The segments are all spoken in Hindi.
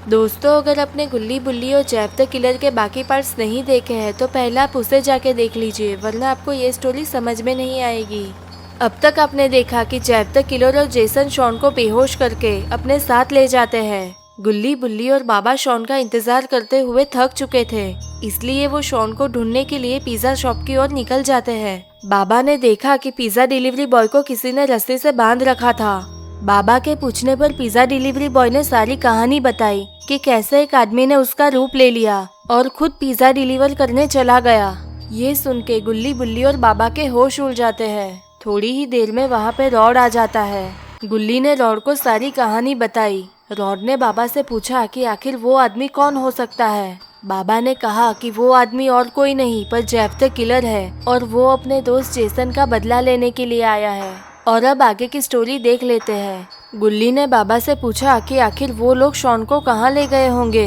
दोस्तों, अगर आपने गुल्ली बुल्ली और जैफ द किलर के बाकी पार्ट्स नहीं देखे हैं तो पहले आप उसे जाके देख लीजिए, वरना आपको ये स्टोरी समझ में नहीं आएगी। अब तक आपने देखा कि जैफ द किलर और जेसन शॉन को बेहोश करके अपने साथ ले जाते हैं। गुल्ली बुल्ली और बाबा शॉन का इंतजार करते हुए थक चुके थे, इसलिए वो शॉन को ढूंढने के लिए पिज्जा शॉप की ओर निकल जाते हैं। बाबा ने देखा कि पिज्जा डिलीवरी बॉय को किसी ने रस्सी से बांध रखा था। बाबा के पूछने पर पिज्जा डिलीवरी बॉय ने सारी कहानी बताई कि कैसे एक आदमी ने उसका रूप ले लिया और खुद पिज्जा डिलीवर करने चला गया। ये सुन के गुल्ली बुल्ली और बाबा के होश उड़ जाते हैं। थोड़ी ही देर में वहाँ पे रॉड आ जाता है। गुल्ली ने रॉड को सारी कहानी बताई। रॉड ने बाबा से पूछा कि आखिर वो आदमी कौन हो सकता है। बाबा ने कहा कि वो आदमी और कोई नहीं पर जैफ द किलर है और वो अपने दोस्त जेसन का बदला लेने के लिए आया है। और अब आगे की स्टोरी देख लेते हैं। गुल्ली ने बाबा से पूछा कि आखिर वो लोग शॉन को कहाँ ले गए होंगे।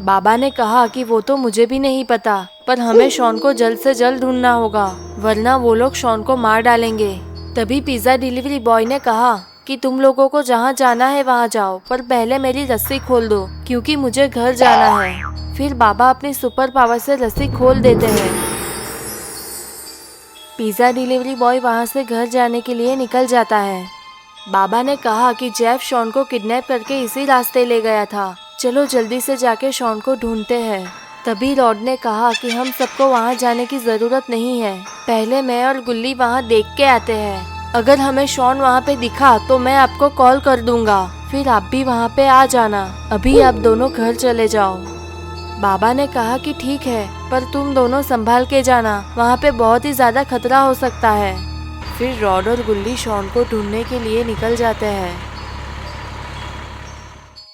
बाबा ने कहा कि वो तो मुझे भी नहीं पता, पर हमें शॉन को जल्द से जल्द ढूंढना होगा, वरना वो लोग शॉन को मार डालेंगे। तभी पिज्जा डिलीवरी बॉय ने कहा कि तुम लोगों को जहाँ जाना है वहाँ जाओ, पर पहले मेरी रस्सी खोल दो क्योंकि मुझे घर जाना है। फिर बाबा अपनी सुपर पावर से रस्सी खोल देते हैं। पिज्जा डिलीवरी बॉय वहाँ से घर जाने के लिए निकल जाता है। बाबा ने कहा कि जेफ शॉन को किडनैप करके इसी रास्ते ले गया था, चलो जल्दी से जाके शॉन को ढूंढते हैं। तभी रॉड ने कहा कि हम सबको वहाँ जाने की जरूरत नहीं है, पहले मैं और गुल्ली वहाँ देख के आते हैं। अगर हमें शॉन वहाँ पे दिखा तो मैं आपको कॉल कर दूंगा, फिर आप भी वहाँ पे आ जाना। अभी आप दोनों घर चले जाओ। बाबा ने कहा कि ठीक है, पर तुम दोनों संभाल के जाना, वहाँ पे बहुत ही ज्यादा खतरा हो सकता है। फिर रॉड और गुल्ली शॉन को ढूंढने के लिए निकल जाते हैं।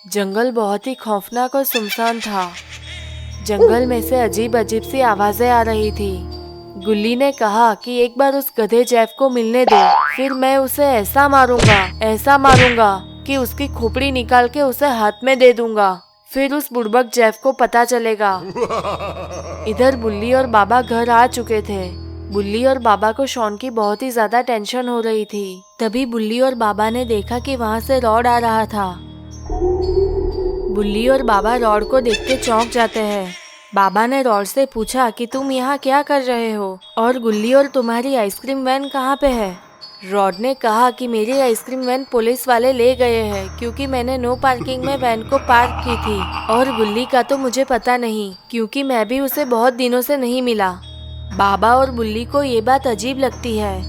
जंगल बहुत ही खौफनाक और सुनसान था। जंगल में से अजीब अजीब सी आवाजें आ रही थी। गुल्ली ने कहा कि एक बार उस गधे जेफ को मिलने दो, फिर मैं उसे ऐसा मारूंगा कि उसकी खोपड़ी निकाल के उसे हाथ में दे दूंगा। फिर उस बुड़बक जेफ को पता चलेगा। इधर बुल्ली और बाबा घर आ चुके थे। बुल्ली और बाबा को शॉन की बहुत ही ज्यादा टेंशन हो रही थी। तभी बुल्ली और बाबा ने देखा कि वहाँ से रॉड आ रहा था। बुल्ली और बाबा रॉड को देख के चौंक जाते हैं। बाबा ने रॉड से पूछा कि तुम यहाँ क्या कर रहे हो और गुल्ली और तुम्हारी आइसक्रीम वैन कहाँ पे है। रॉड ने कहा कि मेरी आइसक्रीम वैन पुलिस वाले ले गए हैं क्योंकि मैंने नो पार्किंग में वैन को पार्क की थी, और गुल्ली का तो मुझे पता नहीं क्योंकि मैं भी उसे बहुत दिनों से नहीं मिला। बाबा और बुल्ली को ये बात अजीब लगती है।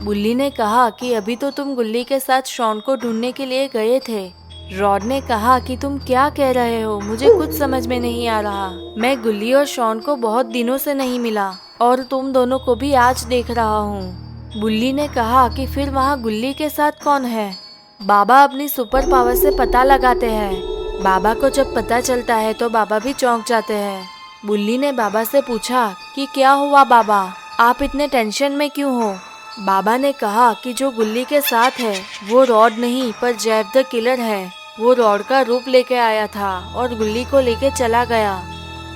बुल्ली ने कहा कि अभी तो तुम गुल्ली के साथ शॉन को ढूंढने के लिए गए थे। रॉड ने कहा कि तुम क्या कह रहे हो, मुझे कुछ समझ में नहीं आ रहा। मैं गुल्ली और शॉन को बहुत दिनों से नहीं मिला और तुम दोनों को भी आज देख रहा हूँ। बुल्ली ने कहा कि फिर वहाँ गुल्ली के साथ कौन है। बाबा अपनी सुपर पावर से पता लगाते हैं। बाबा को जब पता चलता है तो बाबा भी चौंक जाते हैं। बुल्ली ने बाबा से पूछा कि क्या हुआ बाबा, आप इतने टेंशन में क्यों हो। बाबा ने कहा कि जो गुल्ली के साथ है वो रॉड नहीं पर जैफ द किलर है। वो रॉड का रूप लेके आया था और गुल्ली को लेके चला गया।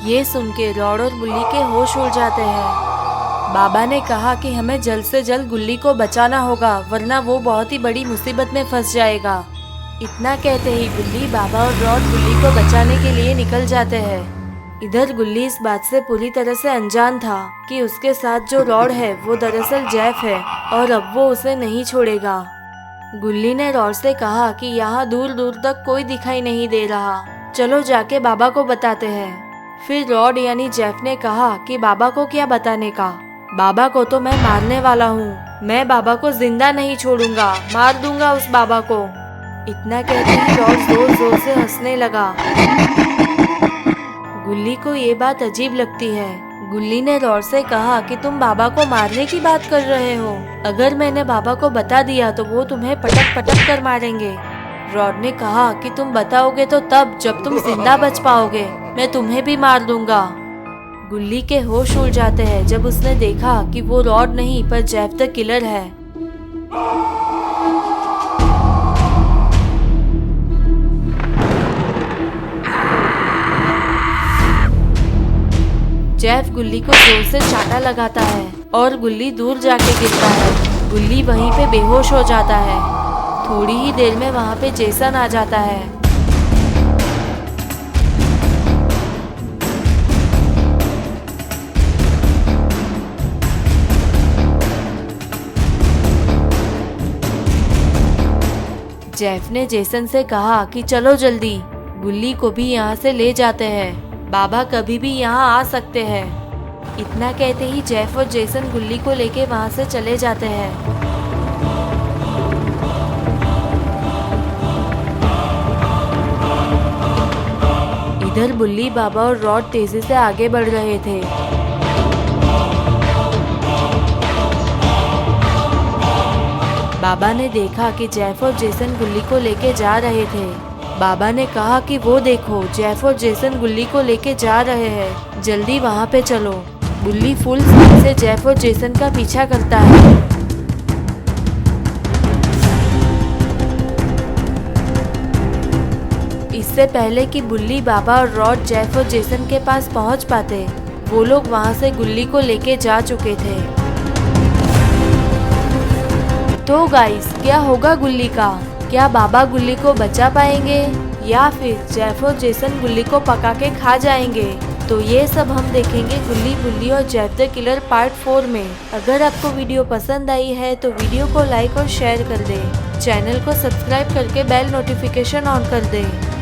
ये सुन के रॉड और बुल्ली के होश उड़ जाते हैं। बाबा ने कहा कि हमें जल्द से जल्द गुल्ली को बचाना होगा, वरना वो बहुत ही बड़ी मुसीबत में फंस जाएगा। इतना कहते ही गुल्ली, बाबा और रॉड गुल्ली को बचाने के लिए निकल जाते हैं। इधर गुल्ली इस बात से पूरी तरह से अनजान था कि उसके साथ जो रॉड है वो दरअसल जैफ है और अब वो उसे नहीं छोड़ेगा। गुल्ली ने रॉड से कहा कि यहाँ दूर दूर तक कोई दिखाई नहीं दे रहा, चलो जाके बाबा को बताते हैं। फिर रॉड यानी जैफ ने कहा कि बाबा को क्या बताने का, बाबा को तो मैं मारने वाला हूँ, मैं बाबा को जिंदा नहीं छोड़ूंगा, मार दूंगा उस बाबा को। इतना कहते ही रॉड जोर जोर से हंसने लगा। गुल्ली को ये बात अजीब लगती है। गुल्ली ने रॉड से कहा कि तुम बाबा को मारने की बात कर रहे हो, अगर मैंने बाबा को बता दिया तो वो तुम्हें पटक पटक कर मारेंगे। रॉड ने कहा कि तुम बताओगे तो तब जब तुम जिंदा बच पाओगे, मैं तुम्हें भी मार दूंगा। गुल्ली के होश उड़ जाते हैं जब उसने देखा कि वो रॉड नहीं पर जैफ द किलर है। जैफ गुल्ली को जोर से चाटा लगाता है और गुल्ली दूर जाके गिरता है। गुल्ली वहीं पे बेहोश हो जाता है। थोड़ी ही देर में वहाँ पे जेसन आ जाता है। जेफ ने जेसन से कहा कि चलो जल्दी, गुल्ली को भी यहाँ से ले जाते हैं, बाबा कभी भी यहाँ आ सकते हैं। इतना कहते ही जेफ और जेसन गुल्ली को लेके वहाँ से चले जाते हैं। इधर बुल्ली, बाबा और रॉड तेजी से आगे बढ़ रहे थे। बाबा ने देखा कि जेफ और जेसन गुल्ली को लेके जा रहे थे। बाबा ने कहा कि वो देखो, जेफ और जेसन गुल्ली को लेके जा रहे हैं, जल्दी वहाँ पे चलो। बुल्ली फुल स्पीड से जेफ और जेसन का पीछा करता है। इससे पहले कि बुल्ली, बाबा और रॉड जेफ और जेसन के पास पहुँच पाते, वो लोग वहाँ से गुल्ली को लेके जा चुके थे। तो गाइस, क्या होगा गुल्ली का? क्या बाबा गुल्ली को बचा पाएंगे या फिर जेफ और जेसन गुल्ली को पका के खा जाएंगे? तो ये सब हम देखेंगे गुल्ली, बुल्ली और जेफ द किलर पार्ट 4 में। अगर आपको वीडियो पसंद आई है तो वीडियो को लाइक और शेयर कर दें। चैनल को सब्सक्राइब करके बेल नोटिफिकेशन ऑन कर दें।